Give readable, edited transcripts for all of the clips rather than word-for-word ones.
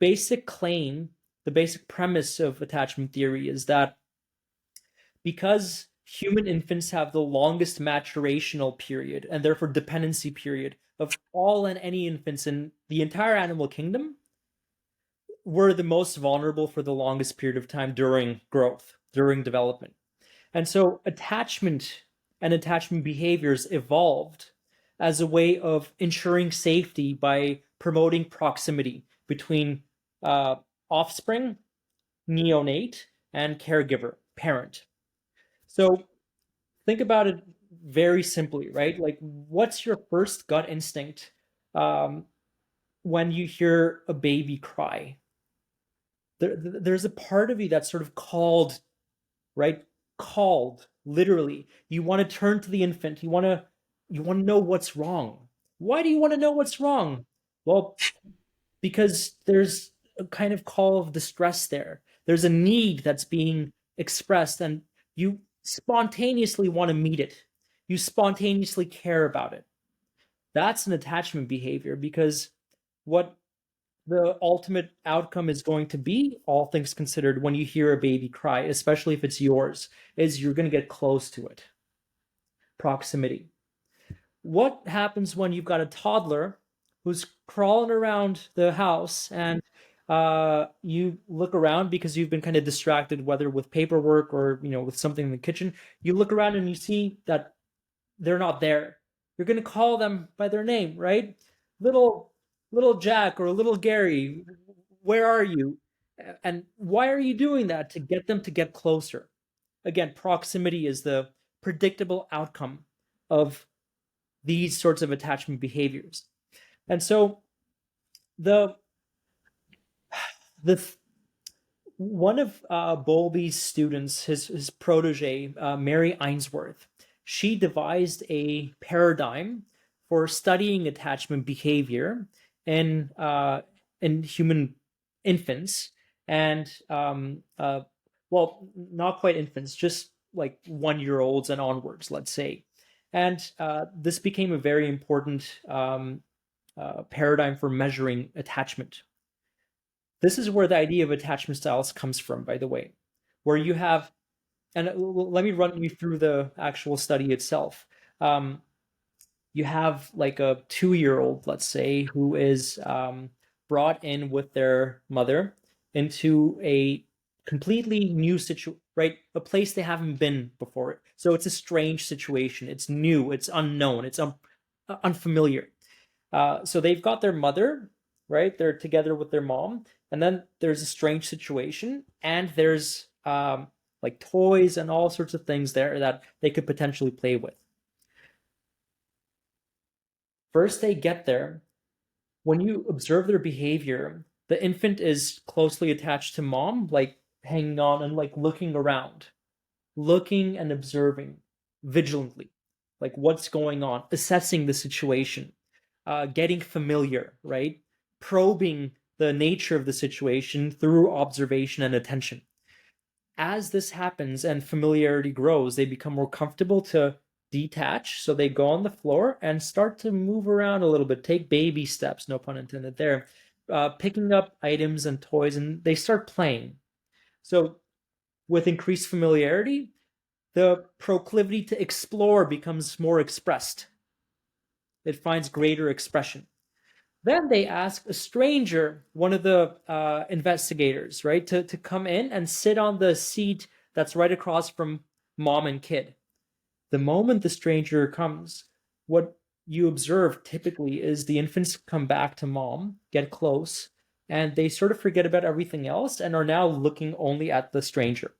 basic claim, the basic premise of attachment theory is that because human infants have the longest maturational period and therefore dependency period of all and any infants in the entire animal kingdom, we're the most vulnerable for the longest period of time during growth, during development. And so attachment and attachment behaviors evolved as a way of ensuring safety by promoting proximity between uh, offspring, neonate, and caregiver, parent. So think about it very simply, right? Like, what's your first gut instinct um, when you hear a baby cry? There's a part of you that's sort of called, right? Called, literally. You want to turn to the infant. You want to know what's wrong. Why do you want to know what's wrong? Well, because there's a kind of call of distress there. There's a need that's being expressed, and you spontaneously want to meet it. You spontaneously care about it. That's an attachment behavior because what the ultimate outcome is going to be, all things considered, when you hear a baby cry, especially if it's yours, is you're going to get close to it. Proximity. What happens when you've got a toddler who's crawling around the house and you look around because you've been kind of distracted, whether with paperwork or with something in the kitchen. You look around and you see that they're not there. You're going to call them by their name, right? Little little Jack or little Gary, where are you? And why are you doing that? To get them to get closer. Again, proximity is the predictable outcome of these sorts of attachment behaviors. And so the the one of Bowlby's students, his protege, Mary Ainsworth, she devised a paradigm for studying attachment behavior in human infants and well, not quite infants, just like 1 year olds and onwards, let's say. And this became a very important paradigm for measuring attachment. This is where the idea of attachment styles comes from, by the way, where you have, and let me run you through the actual study itself. Um, you have like a 2 year old, let's say, who is brought in with their mother into a completely new situation, right? A place they haven't been before. So it's a strange situation. It's new. It's unknown. It's unfamiliar. So they've got their mother, right? They're together with their mom, and then there's a strange situation, and there's like toys and all sorts of things there that they could potentially play with. First, they get there. When you observe their behavior, the infant is closely attached to mom, like hanging on and like looking around, looking and observing vigilantly, like what's going on, assessing the situation, getting familiar, right? Probing the nature of the situation through observation and attention. As this happens and familiarity grows, they become more comfortable to detach. So they go on the floor and start to move around a little bit, take baby steps, no pun intended there, picking up items and toys, and they start playing. So with increased familiarity, the proclivity to explore becomes more expressed. It finds greater expression. Then they ask a stranger, one of the investigators, right, to come in and sit on the seat that's right across from mom and kid. The moment the stranger comes, what you observe typically is the infants come back to mom, get close, and they sort of forget about everything else and are now looking only at the stranger.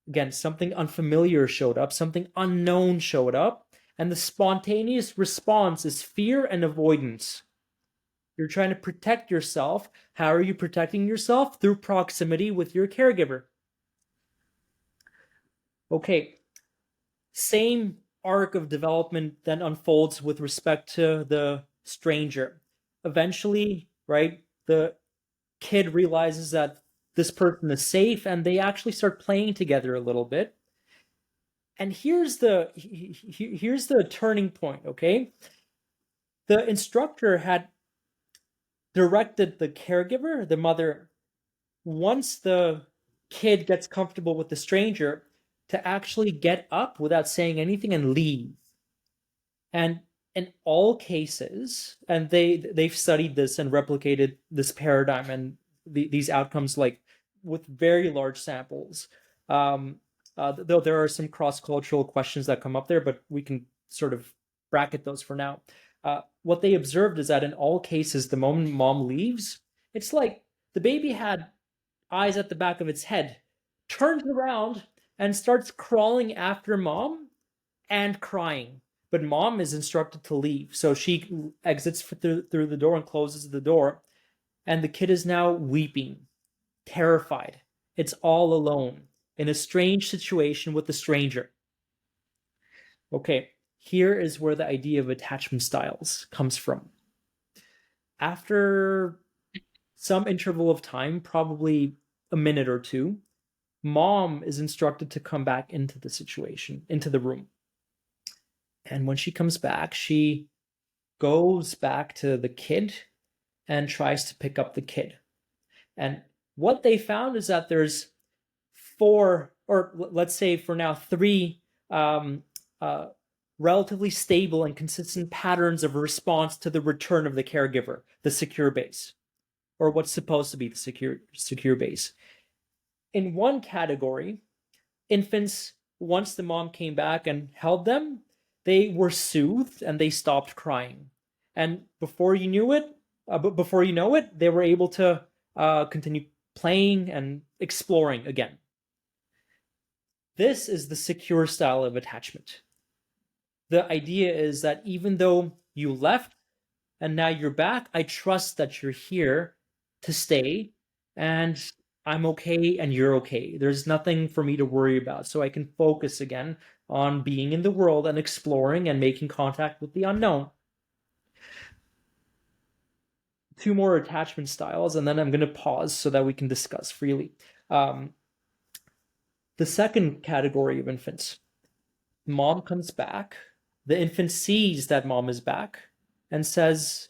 Again, something unfamiliar showed up, something unknown showed up, and the spontaneous response is fear and avoidance. You're trying to protect yourself. How are you protecting yourself? Through proximity with your caregiver. Okay, same arc of development then unfolds with respect to the stranger. Eventually, right, the kid realizes that this person is safe and they actually start playing together a little bit. And here's the turning point, okay? The instructor had directed the caregiver, the mother, once the kid gets comfortable with the stranger, to actually get up without saying anything and leave. And in all cases, and they've studied this and replicated this paradigm and these outcomes like with very large samples. Um, though there are some cross-cultural questions that come up there, but we can sort of bracket those for now. What they observed is that in all cases, the moment mom leaves, it's like the baby had eyes at the back of its head, turns around and starts crawling after mom and crying. But mom is instructed to leave. So she exits through the door and closes the door. And the kid is now weeping, terrified. It's all alone in a strange situation with a stranger. Okay, here is where the idea of attachment styles comes from. After some interval of time, probably a minute or two, mom is instructed to come back into the situation, into the room. And when she comes back, she goes back to the kid and tries to pick up the kid. And what they found is that there's four, or let's say for now, three um, uh, relatively stable and consistent patterns of response to the return of the caregiver, the secure base, or what's supposed to be the secure base. In one category, infants, once the mom came back and held them, they were soothed and they stopped crying. And before you know it, they were able to continue playing and exploring again. This is the secure style of attachment. The idea is that even though you left and now you're back, I trust that you're here to stay and I'm okay and you're okay. There's nothing for me to worry about. So I can focus again on being in the world and exploring and making contact with the unknown. Two more attachment styles, and then I'm going to pause so that we can discuss freely. Um, the second category of infants, mom comes back. The infant sees that mom is back and says,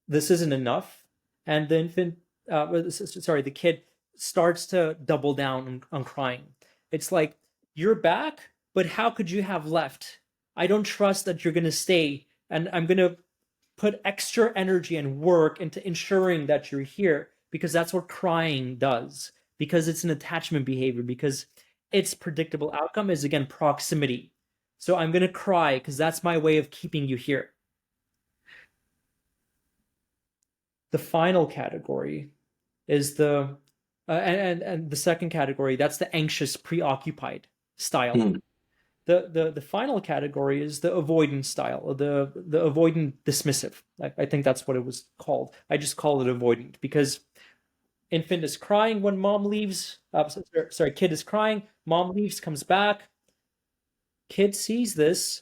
this isn't enough. And the the kid starts to double down on crying. It's like, you're back, but how could you have left? I don't trust that you're going to stay. And I'm going to put extra energy and work into ensuring that you're here because that's what crying does. Because it's an attachment behavior, because its predictable outcome is, again, proximity. So I'm going to cry because that's my way of keeping you here. The final category is and the second category, that's the anxious, preoccupied style. The final category is the avoidance style, the avoidant dismissive. I think that's what it was called. I just call it avoidant because infant is crying when mom leaves. Kid is crying, mom leaves, comes back. Kid sees this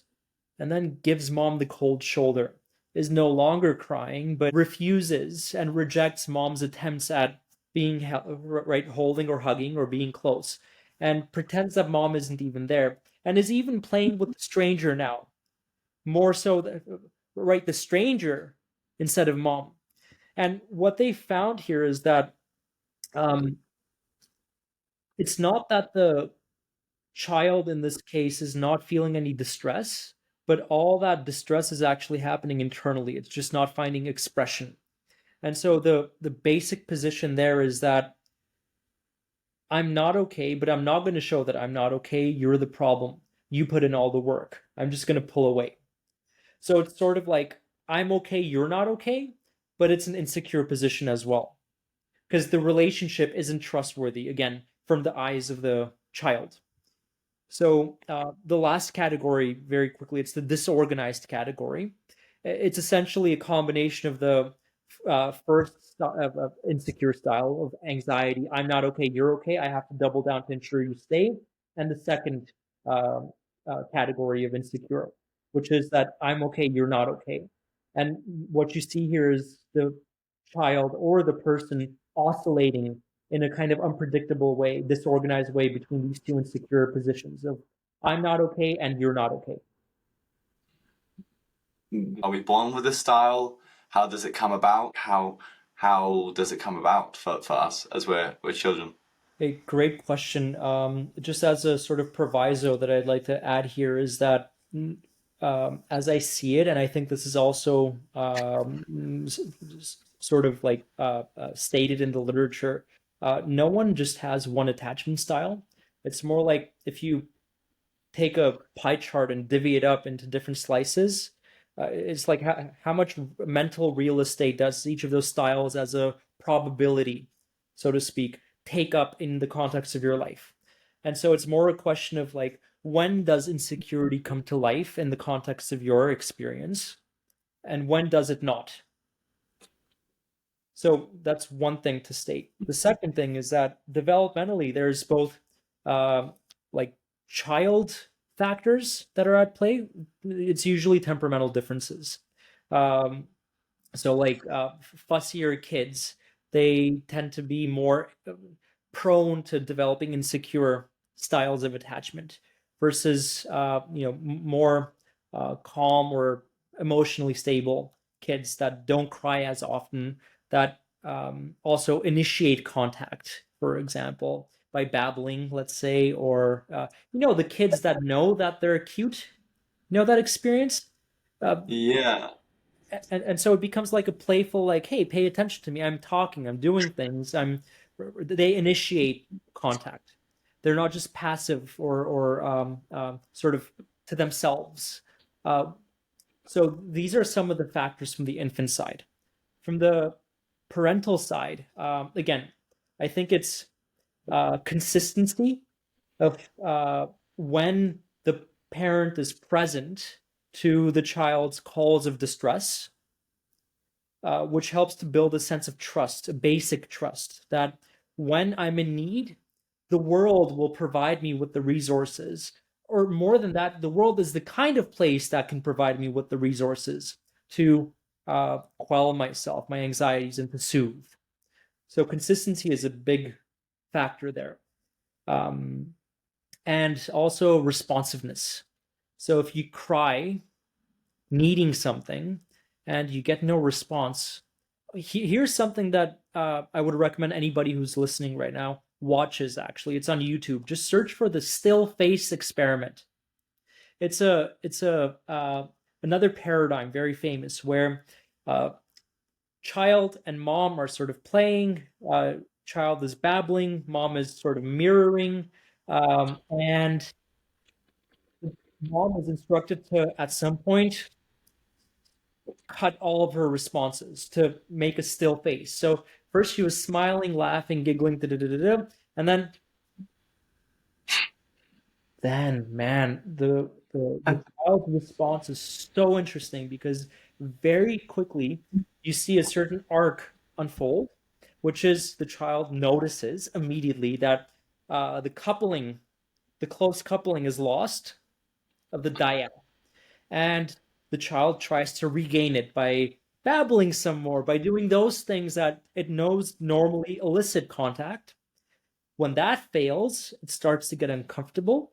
and then gives mom the cold shoulder, is no longer crying, but refuses and rejects mom's attempts at being right, holding or hugging or being close, and pretends that mom isn't even there, and is even playing with the stranger now, more so right, the stranger instead of mom. And what they found here is that it's not that the child in this case is not feeling any distress, but all that distress is actually happening internally. It's just not finding expression. And so the basic position there is that I'm not okay, but I'm not going to show that I'm not okay. You're the problem. You put in all the work. I'm just going to pull away. So it's sort of like I'm okay, you're not okay, but it's an insecure position as well. Because the relationship isn't trustworthy, again, from the eyes of the child. So the last category, very quickly, it's the disorganized category. It's essentially a combination of the first insecure style of anxiety. I'm not okay, you're okay. I have to double down to ensure you stay. And the second uh, category of insecure, which is that I'm okay, you're not okay. And what you see here is the child or the person oscillating in a kind of unpredictable way, disorganized way between these two insecure positions of I'm not okay and you're not okay. Are we born with this style? how does it come about? How does it come about for us as we're children? A great question. Just as a sort of proviso that I'd like to add here is that, as I see it, and I think this is also sort of like stated in the literature, no one just has one attachment style. It's more like if you take a pie chart and divvy it up into different slices, it's like how much mental real estate does each of those styles as a probability, so to speak, take up in the context of your life. And so it's more a question of like, when does insecurity come to life in the context of your experience, and when does it not? So that's one thing to state. The second thing is that developmentally, there's both uh, like child factors that are at play. It's usually temperamental differences. Um, so like fussier kids, they tend to be more prone to developing insecure styles of attachment versus more calm or emotionally stable kids that don't cry as often, that also initiate contact, for example, by babbling, let's say, or the kids that know that they're cute, that experience. Uh, Yeah. and so it becomes like a playful, like, hey, pay attention to me, I'm talking, I'm doing things, they initiate contact. They're not just passive or sort of to themselves. So these are some of the factors from the infant side. From the parental side, again, I think it's consistency of when the parent is present to the child's calls of distress, which helps to build a sense of trust, a basic trust that when I'm in need, the world will provide me with the resources. Or more than that, the world is the kind of place that can provide me with the resources to quell myself, my anxieties, and to soothe. So consistency is a big factor there. Um, and also responsiveness. So if you cry needing something and you get no response, here's something that I would recommend anybody who's listening right now watches. Actually, it's on YouTube. Just search for the still face experiment. It's a another paradigm, very famous, where uh, child and mom are sort of playing. Child is babbling, mom is sort of mirroring, and mom is instructed to, at some point, cut all of her responses to make a still face. So first she was smiling, laughing, giggling, da, da, da, da, da, and then man, the child's response is so interesting because very quickly you see a certain arc unfold, which is the child notices immediately that the close coupling is lost of the dyad. And the child tries to regain it by babbling some more, by doing those things that it knows normally elicit contact. When that fails, it starts to get uncomfortable,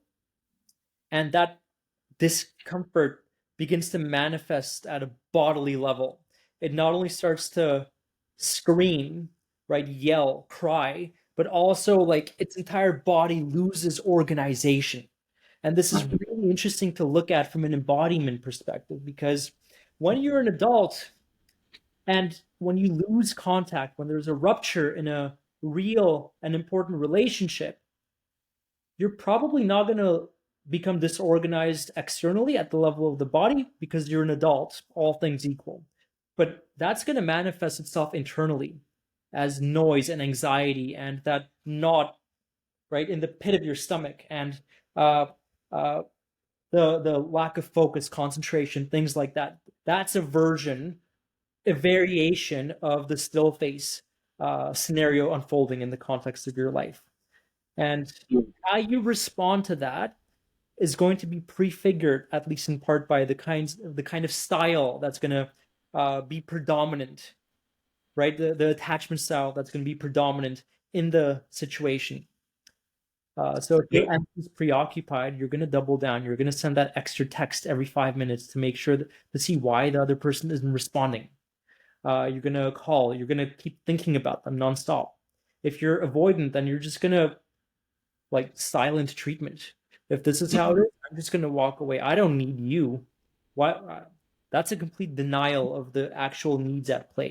and that discomfort begins to manifest at a bodily level. It not only starts to scream, right, yell, cry, but also like its entire body loses organization. And this is really interesting to look at from an embodiment perspective because when you're an adult and when you lose contact, when there's a rupture in a real and important relationship, you're probably not going to become disorganized externally at the level of the body because you're an adult, all things equal. But that's going to manifest itself internally as noise and anxiety and that knot right in the pit of your stomach and uh, uh, the lack of focus, concentration, things like that. That's a version, a variation of the still face scenario unfolding in the context of your life. And how you respond to that is going to be prefigured, at least in part, by the kind of style that's going to be predominant, right? The attachment style that's going to be predominant in the situation. So if you're anxious, preoccupied, you're going to double down. You're going to send that extra text every 5 minutes to make sure to see why the other person isn't responding. You're gonna call. You're gonna keep thinking about them nonstop. If you're avoidant, then you're just gonna like silent treatment. If this is how it is, I'm just gonna walk away. I don't need you. Why? That's a complete denial of the actual needs at play.